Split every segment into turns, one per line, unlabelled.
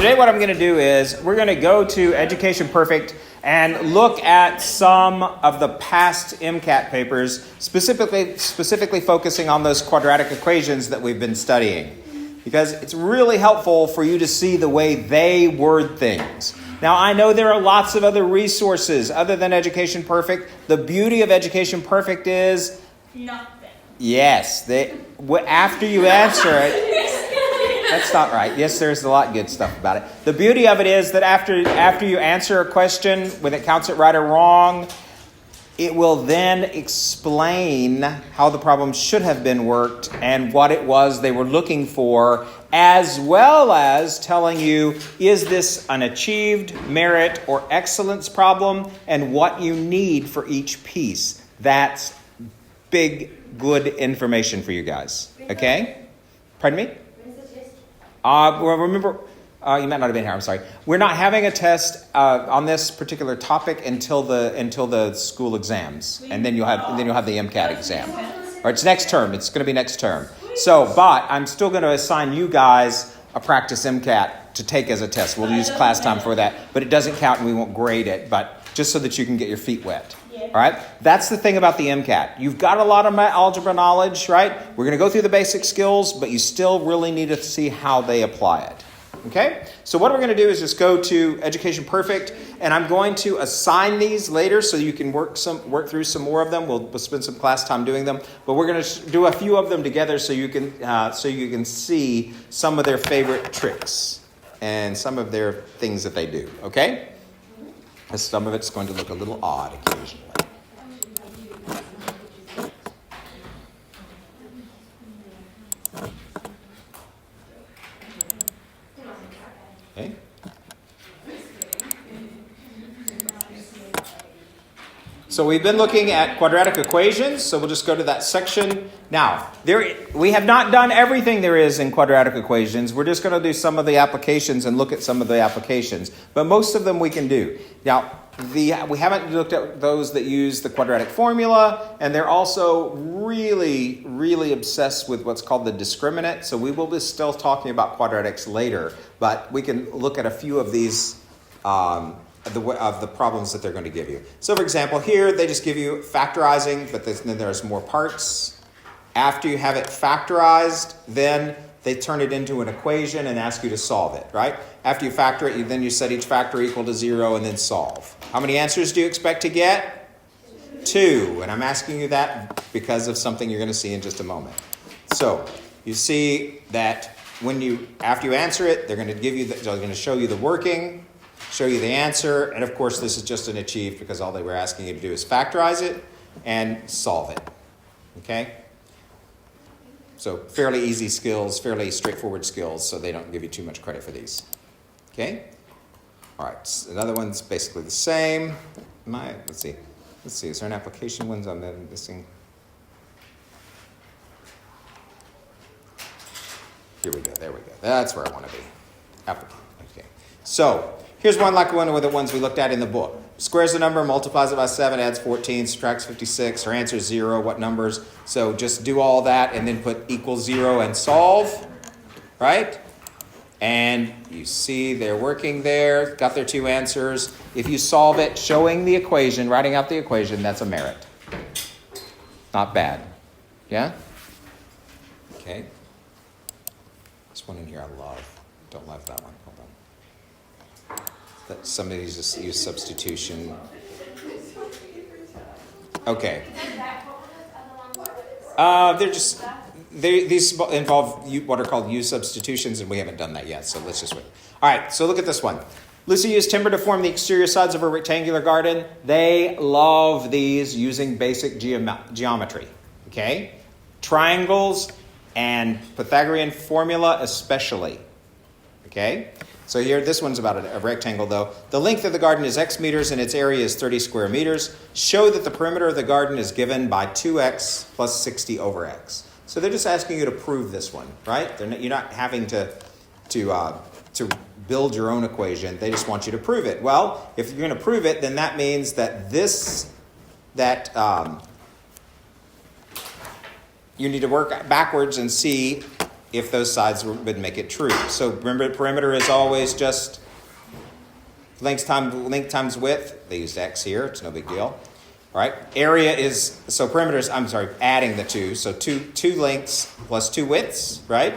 Today what I'm going to do is we're going to go to Education Perfect and look at some of the past Mcat papers, specifically focusing on those quadratic equations that we've been studying. Because it's really helpful for you to see the way they word things. Now, I know there are lots of other resources other than Education Perfect. The beauty of Education Perfect is...
nothing.
Yes. After you answer it... That's not right. Yes, there's a lot of good stuff about it. The beauty of it is that after you answer a question, when it counts it right or wrong, it will then explain how the problem should have been worked and what it was they were looking for, as well as telling you, is this an achieved, merit, or excellence problem, and what you need for each piece. That's big, good information for you guys. Okay? Pardon me? Well, remember, you might not have been here. I'm sorry. We're not having a test on this particular topic until the school exams, and then you'll have the Mcat exam. Or it's next term. It's going to be next term. So, but I'm still going to assign you guys a practice Mcat to take as a test. We'll use class time for that, but it doesn't count, and we won't grade it. But just so that you can get your feet wet. All right? That's the thing about the Mcat. You've got a lot of algebra knowledge, right? We're going to go through the basic skills, but you still really need to see how they apply it. Okay? So what we're going to do is just go to Education Perfect, and I'm going to assign these later so you can work through some more of them. We'll spend some class time doing them, but we're going to do a few of them together so you can see some of their favorite tricks and some of their things that they do. Okay? Some of it's going to look a little odd occasionally. Okay. So we've been looking at quadratic equations, so we'll just go to that section. Now, we have not done everything there is in quadratic equations. We're just going to do some of the applications and look at some of the applications. But most of them we can do. Now, we haven't looked at those that use the quadratic formula, and they're also really, really obsessed with what's called the discriminant. So we will be still talking about quadratics later, but we can look at a few of these of the problems that they're going to give you. So, for example, here they just give you factorizing, but then there's more parts. After you have it factorized, then they turn it into an equation and ask you to solve it, right? After you factor it, then you set each factor equal to 0 and then solve. How many answers do you expect to get? 2. And I'm asking you that because of something you're going to see in just a moment. So you see that after you answer it, they're going to show you the working, show you the answer, and of course this is just an achieved because all they were asking you to do is factorize it and solve it. Okay? So fairly easy skills, fairly straightforward skills, so they don't give you too much credit for these. Okay? All right, so another one's basically the same. Let's see, is there an application ones on the missing? Here we go, there we go. That's where I want to be. Okay. So, here's one like one of the ones we looked at in the book. Squares the number, multiplies it by 7, adds 14, subtracts 56. Her answer is 0. What numbers? So just do all that and then put equals 0 and solve. Right? And you see they're working there. Got their 2 answers. If you solve it, showing the equation, writing out the equation, that's a merit. Not bad. Yeah? Okay. This one in here I love. Don't love that one. Hold on. That some of these just use substitution. Okay. These involve what are called U-Substitutions, and we haven't done that yet, so let's just wait. All right, so look at this one. Lucy used timber to form the exterior sides of a rectangular garden. They love these using basic geometry. Okay? Triangles and Pythagorean formula especially. Okay? So here, this one's about a rectangle, though. The length of the garden is x meters, and its area is 30 square meters. Show that the perimeter of the garden is given by 2x plus 60 over x. So they're just asking you to prove this one, right? You're not having to build your own equation. They just want you to prove it. Well, if you're going to prove it, then that means that you need to work backwards and see if those sides would make it true. So remember, perimeter is always just length times width. They used x here. It's no big deal. All right. Area is, so perimeter is, adding the two. So two lengths plus two widths, right?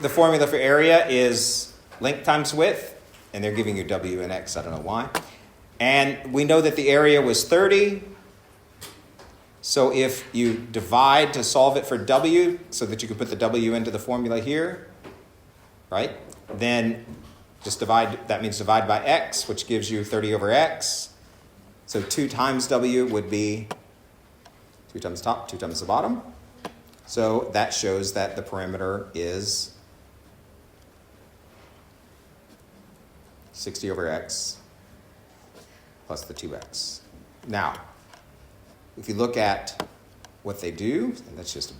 The formula for area is length times width. And they're giving you w and x. I don't know why. And we know that the area was 30. So if you divide to solve it for w, so that you can put the w into the formula here, right? Then just divide, that means divide by x, which gives you 30 over x. So 2 times w would be 2 times the top, 2 times the bottom. So that shows that the perimeter is 60 over x plus the 2x. Now, if you look at what they do, and that's just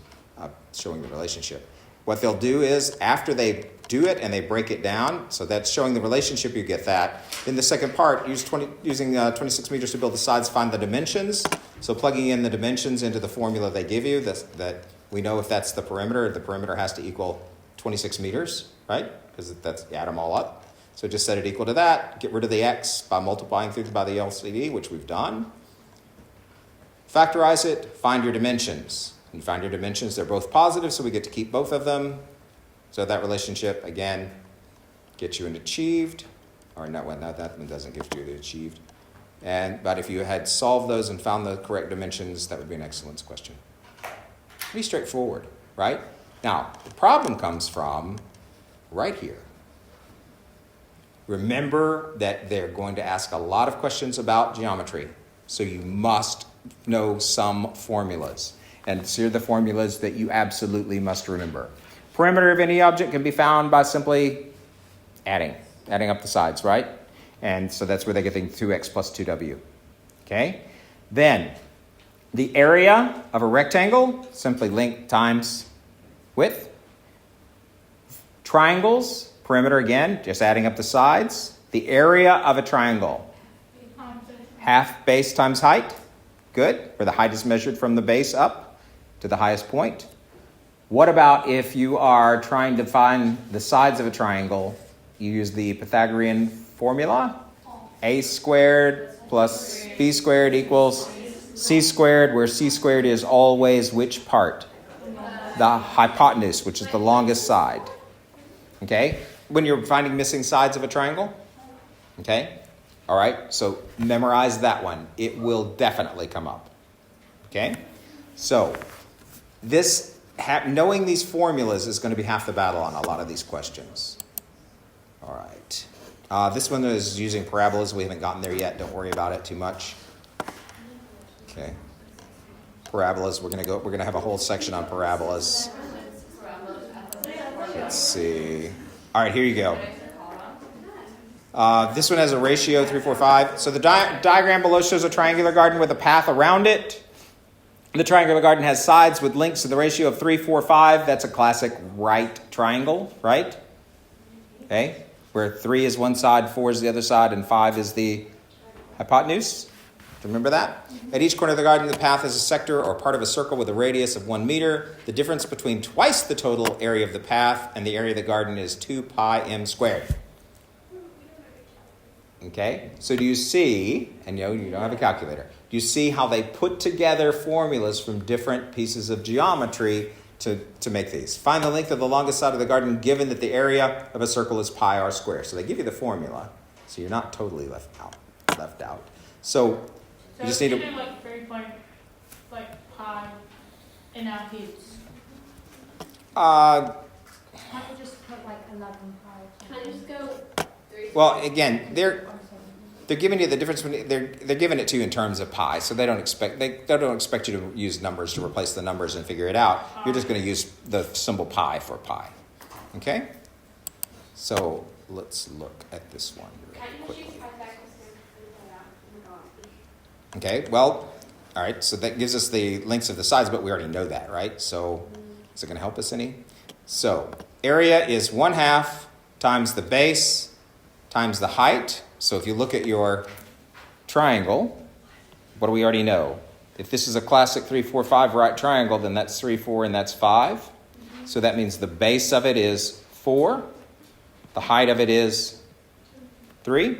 showing the relationship. What they'll do is, after they do it and they break it down, so that's showing the relationship, you get that. In the second part, using 26 meters to build the sides, find the dimensions. So plugging in the dimensions into the formula they give you, that we know if that's the perimeter has to equal 26 meters, right? Because add them all up. So just set it equal to that. Get rid of the x by multiplying through by the LCD, which we've done. Factorize it, find your dimensions. When you find your dimensions, they're both positive, so we get to keep both of them. So that relationship, again, gets you an achieved. Or that one doesn't give you the achieved. But if you had solved those and found the correct dimensions, that would be an excellence question. Pretty straightforward, right? Now, the problem comes from right here. Remember that they're going to ask a lot of questions about geometry. So you must know some formulas. And here are the formulas that you absolutely must remember. Perimeter of any object can be found by simply adding up the sides, right? And so that's where they get the 2x plus 2w. Okay? Then, the area of a rectangle, simply length times width. Triangles, perimeter again, just adding up the sides. The area of a triangle, half base times height. Good, where the height is measured from the base up to the highest point. What about if you are trying to find the sides of a triangle? You use the Pythagorean formula. A squared plus b squared equals c squared, where c squared is always which part? The hypotenuse, which is the longest side. Okay? When you're finding missing sides of a triangle. Okay? All right? So memorize that one. It will definitely come up. Okay? So knowing these formulas is going to be half the battle on a lot of these questions. All right. This one is using parabolas. We haven't gotten there yet. Don't worry about it too much. Okay. Parabolas. We're going to have a whole section on parabolas. Let's see. All right, here you go. This one has a ratio 3, 4, 5. So the diagram below shows a triangular garden with a path around it. The triangular garden has sides with lengths to the ratio of 3, 4, 5. That's a classic right triangle, right? Okay, where 3 is one side, 4 is the other side, and 5 is the hypotenuse. Do you remember that? At each corner of the garden, the path is a sector or part of a circle with a radius of 1 meter. The difference between twice the total area of the path and the area of the garden is 2 pi m squared. Okay, so do you see, and you don't have a calculator, do you see how they put together formulas from different pieces of geometry to make these? Find the length of the longest side of the garden given that the area of a circle is pi r squared. So they give you the formula, so you're not totally left out. So you just need to... like 3 pi in our heads.
Can't you just put 11 pi?
Can I just go 3?
Well, again, they're giving you the difference between they're giving it to you in terms of pi, so they don't expect you to use numbers to replace the numbers and figure it out. You're just going to use the symbol pi for pi. Okay? So let's look at this one quickly. Okay, well, all right, so that gives us the lengths of the sides, but we already know that, right? So is it going to help us any? So area is 1/2 times the base times the height. So if you look at your triangle, what do we already know? If this is a classic 3, 4, 5 right triangle, then that's 3, 4, and that's 5. So that means the base of it is 4. The height of it is 3,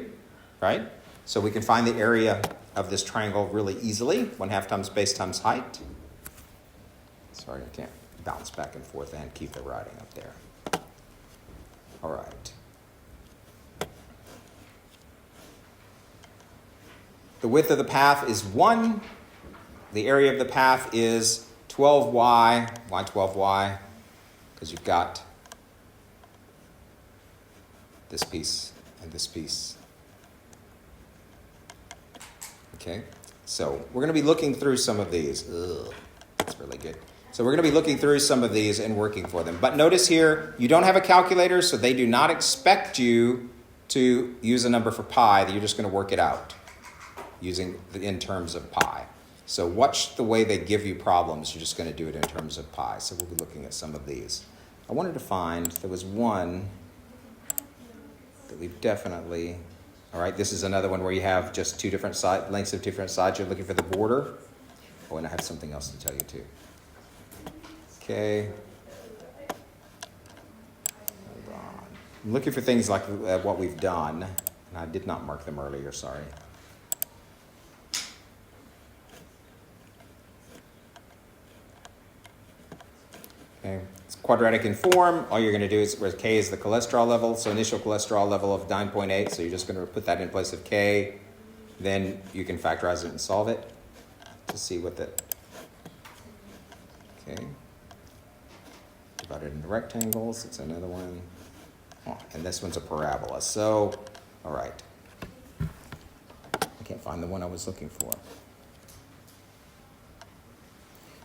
right? So we can find the area of this triangle really easily. 1/2 times base times height. Sorry, I can't bounce back and forth and keep the writing up there. All right. The width of the path is 1. The area of the path is 12y. Why 12y? Because you've got this piece and this piece. Okay, so we're going to be looking through some of these. Ugh, that's really good. So we're going to be looking through some of these and working for them. But notice here, you don't have a calculator, so they do not expect you to use a number for pi. You're just going to work it out using in terms of pi. So watch the way they give you problems. You're just going to do it in terms of pi. So we'll be looking at some of these. I wanted to find, there was one that we've definitely, all right, this is another one where you have just two different lengths of different sides. You're looking for the border. Oh, and I have something else to tell you too. Okay. Hold on. I'm looking for things like what we've done. And I did not mark them earlier, sorry. Okay. It's quadratic in form. All you're going to do is, where K is the cholesterol level, so initial cholesterol level of 9.8, so you're just going to put that in place of K. Then you can factorize it and solve it to see what the, okay. Divided into rectangles, it's another one. Oh, and this one's a parabola. So, all right. I can't find the one I was looking for.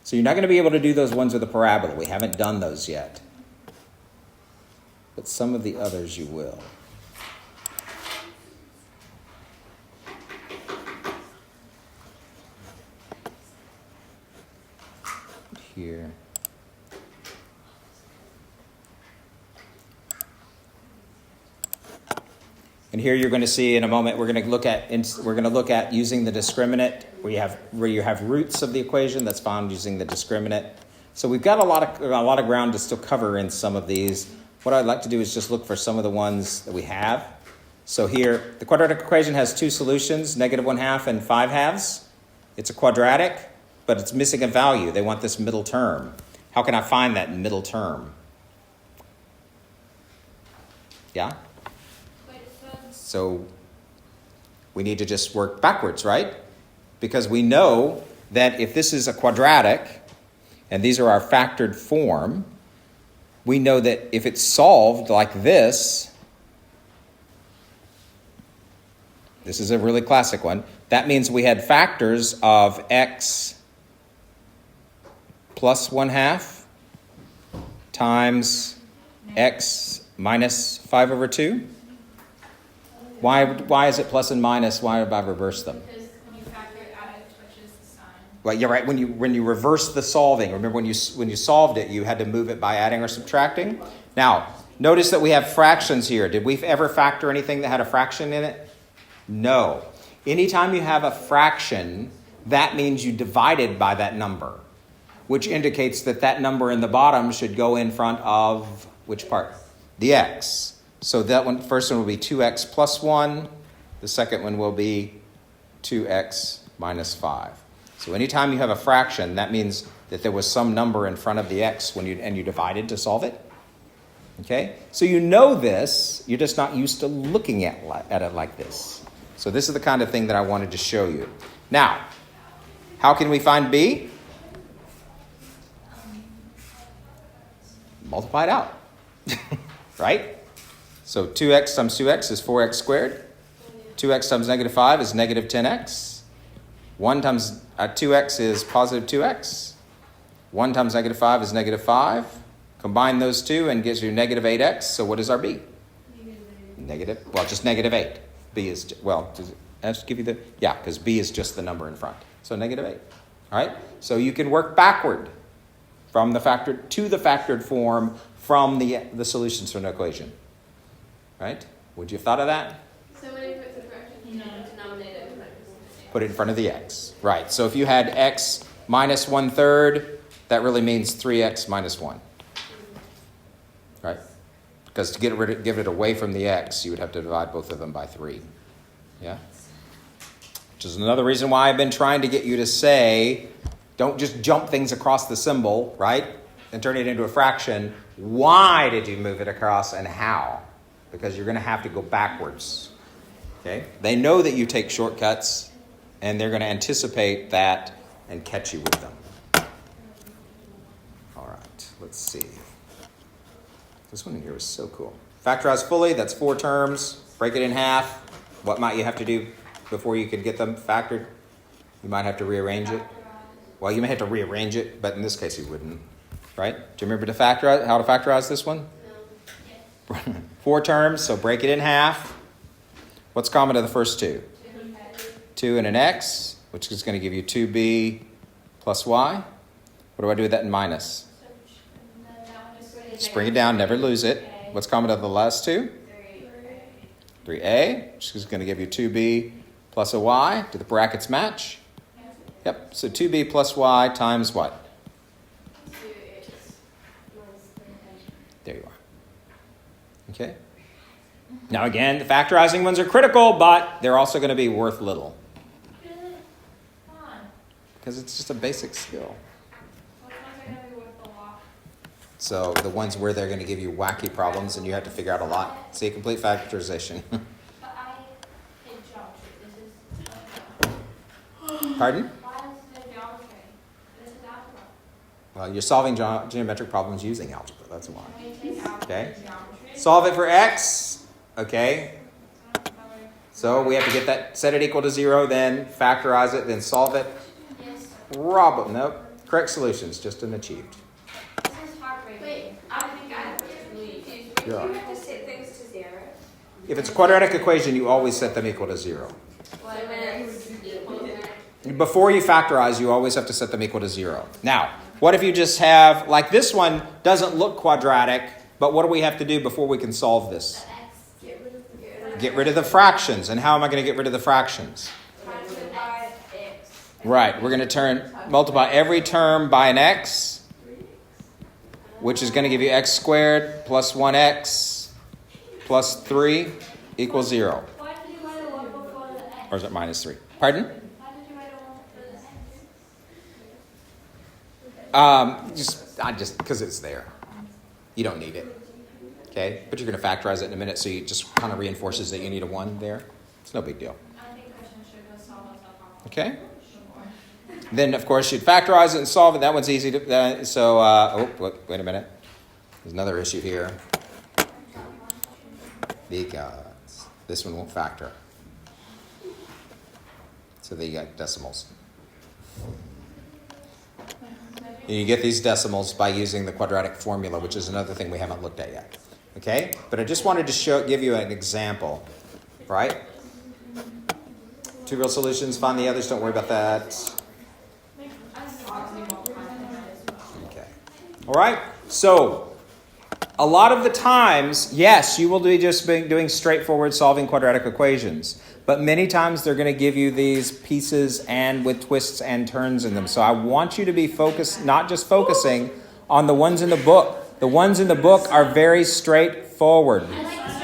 So you're not going to be able to do those ones with a parabola. We haven't done those yet. But some of the others you will. Here. And here you're going to see in a moment we're going to look at using the discriminant where you have roots of the equation that's found using the discriminant. So we've got a lot of ground to still cover in some of these. What I'd like to do is just look for some of the ones that we have. So here the quadratic equation has two solutions, -1/2 and 5/2. It's a quadratic, but it's missing a value. They want this middle term. How can I find that middle term? Yeah? So we need to just work backwards, right? Because we know that if this is a quadratic, and these are our factored form, we know that if it's solved like this is a really classic one, that means we had factors of x plus 1/2 times x minus 5/2. Why is it plus and minus? Why have I reversed them?
Because when you factor it out, it switches the sign.
Well, you're right. When you reverse the solving, remember when you solved it, you had to move it by adding or subtracting. Now, notice that we have fractions here. Did we ever factor anything that had a fraction in it? No. Anytime you have a fraction, that means you divided by that number, which indicates that that number in the bottom should go in front of which part? The x. So that one, first one will be 2x plus 1. The second one will be 2x minus 5. So anytime you have a fraction, that means that there was some number in front of the x when you divided to solve it. Okay? So you know this, you're just not used to looking at it like this. So this is the kind of thing that I wanted to show you. Now, how can we find b? Multiply it out. Right? So 2x times 2x is 4x squared. 2x times -5 is -10x. 1 times 2x is positive 2x. 1 times -5 is -5. Combine those two and gives you -8x. So what is our b? Just -8. B is, well, does it have to give you the, yeah, because b is just the number in front. So -8. All right? So you can work backward from the factored to the factored form from the solutions to an equation. Right? Would you have thought of that?
So when you put the fraction in the denominator,
Put it in front of the x. Right. So if you had x minus 1/3, that really means 3x minus 1. right? Because to give it away from the x, you would have to divide both of them by 3. Yeah? Which is another reason why I've been trying to get you to say, don't just jump things across the symbol, right? And turn it into a fraction. Why did you move it across and how? Because you're going to have to go backwards. Okay? They know that you take shortcuts, and they're going to anticipate that and catch you with them. All right, let's see. This one here is so cool. Factorize fully, that's 4 terms. Break it in half. What might you have to do before you can get them factored? You might have to rearrange it. Well, you may have to rearrange it, but in this case you wouldn't. Right? Do you remember how to factorize this one? No. 4 terms, so break it in half. What's common to the first 2? 2 and an x, which is going to give you 2b plus y. What do I do with that in minus? Just bring it down, never lose it. What's common to the last 2? 3a, which is going to give you 2b plus a y. Do the brackets match? Yep, so 2b plus y times what? There you are. Okay. Now again, the factorizing ones are critical, but they're also going to be worth little. Because it's just a basic skill. So the ones where they're going to give you wacky problems and you have to figure out a lot. See, complete factorization. Pardon? Well, you're solving geometric problems using algebra. That's why. Okay. Solve it for x. Okay. So we have to get that, set it equal to 0, then factorize it, then solve it. Problem. Nope. Correct solutions. Just an achieved.
Wait, I think I have to
You're
you
on.
have to set things to 0.
If it's a quadratic equation, you always set them equal to 0.
When it's equal to
Before you factorize, you always have to set them equal to 0. Now, what if you just have, like this one doesn't look quadratic, but what do we have to do before we can solve this? Get rid of the fractions. And how am I going to get rid of the fractions? Right, we're going to multiply every term by an x, which is going to give you x squared plus 1x plus 3 equals 0.
Why did you write a 1 before the x?
Or is it minus 3? Pardon?
Why did you write a 1 before the x?
Just because it's there. You don't need it. Okay? But you're going to factorize it in a minute, so it just kind of reinforces that you need a 1 there. It's no big deal.
I think questions should go solve themselves.
Okay? Then, of course, you'd factorize it and solve it. That one's easy to... wait a minute. There's another issue here. Because this one won't factor. So they got decimals. And you get these decimals by using the quadratic formula, which is another thing we haven't looked at yet. Okay? But I just wanted to give you an example. Right? 2 real solutions. Find the others. Don't worry about that. Okay. All right. So, a lot of the times, yes, you will be just doing straightforward solving quadratic equations. But many times they're going to give you these pieces and with twists and turns in them. So I want you to be focused, not just focusing on the ones in the book. The ones in the book are very straightforward.
I like